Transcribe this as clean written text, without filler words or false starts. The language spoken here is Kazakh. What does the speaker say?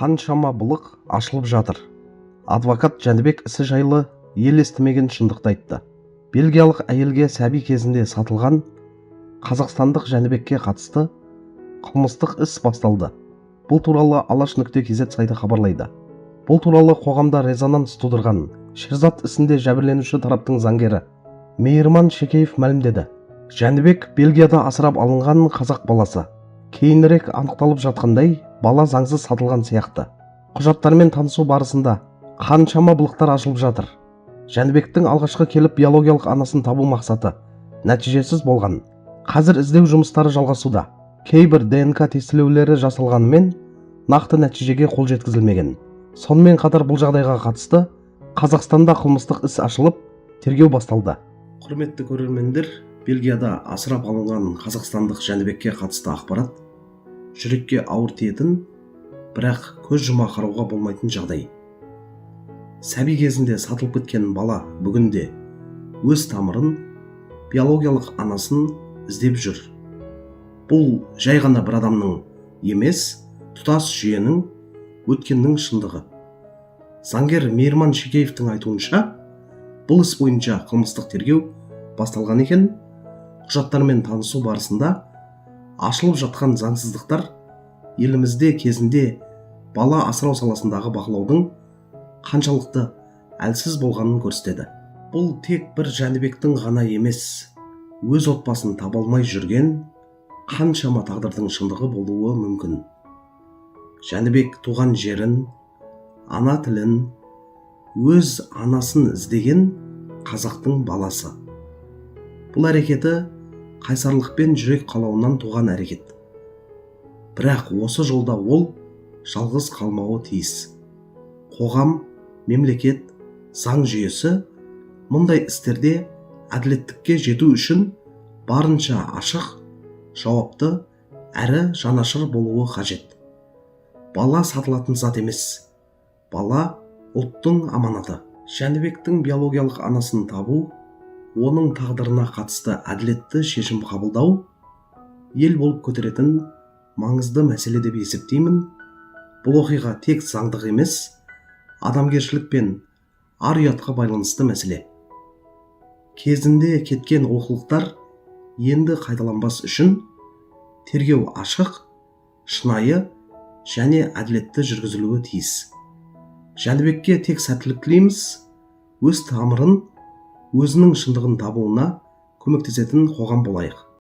қаншама былық ашылып жатыр. Адвокат Жәнібек ісі жайлы ел естімеген шындықты айтты. Бельгиялық әйелге сәби кезінде сатылған қазақстандық Жәнібекке қатысты қылмыстық іс басталды. Бұл туралы Алаш.кз сайты хабарлайды. Бұл туралы қоғамда резонанс тудырған Шерзат ісінде жәбірленуші тараптың заңгері Мейірман Шекеев мәлімдеді. Жәнібек Бельгияда асырап алынған қазақ баласы. Кейінірек анықталып жатқандай, бала заңсыз сатылған сияқты. Құжаттармен танысу барысында қаншама былықтар ашылып жатыр. Жәнібектің алғашқы келіп биологиялық анасын табу мақсаты нәтижесіз болған. Қазір іздеу жұмыстары жалғасуда. Кейбір ДНК тестілеулері жасалғанымен нақты нәтижеге қол жеткізілмеген. Сонымен қатар бұл жағдайға қатысты Қазақстанда қылмыстық іс ашылып, тергеу басталды. Құрметті көрермендер, Бельгияда асырап алынған қазақстандық Жәнібекке қатысты ақпарат жүрекке ауыр тиетін, бірақ көз жұма қарауға болмайтын жағдай. Сәби кезінде сатылып кеткен бала бүгінде өз тамырын, биологиялық анасын іздеп жүр. Бұл жай ғана бір адамның емес, тұтас жүйенің, өткеннің шындығы. Заңгер Мейірман Шекеевтің айтуынша, бұл іс бойынша қылмыстық тергеу басталған екен. Құжаттармен танысу барысында ашылып жатқан заңсыздықтар елімізде кезінде бала асырау саласындағы бақылаудың қаншалықты әлсіз болғанын көрсетеді. Бұл тек бір Жәнібектің ғана емес, өз отбасын таба алмай жүрген қаншама тағдырдың шындығы болуы мүмкін. Жәнібек туған жерін, ана тілін, өз анасын іздеген қазақтың баласы. Бұл әрекеті қайсарлықпен жүрек қалауынан туған әрекет. Бірақ осы жолда ол жалғыз қалмауы тиіс. Қоғам, мемлекет, заң жүйесі мұндай істерде әділеттікке жету үшін барынша ашық, жауапты әрі жанашыр болуы қажет. Бала сатылатын зат емес. Бала ұлттың аманаты. Жәнібектің биологиялық анасын табу, оның тағдырына қатысты әділетті шешім қабылдау ел болып көтеретін маңызды мәселе деп есептеймін. Бұл оқиға тек заңдық емес, адамгершілік пен ар-ұятқа байланысты мәселе. Кезінде кеткен олқылықтар енді қайталанбас үшін тергеу ашық, шынайы және әділетті жүргізілуі тиіс. Жәнібекке тек сәттілік тілейміз, өз тамырын, өзінің шындығын табуына көмектесетін қоғам болайық.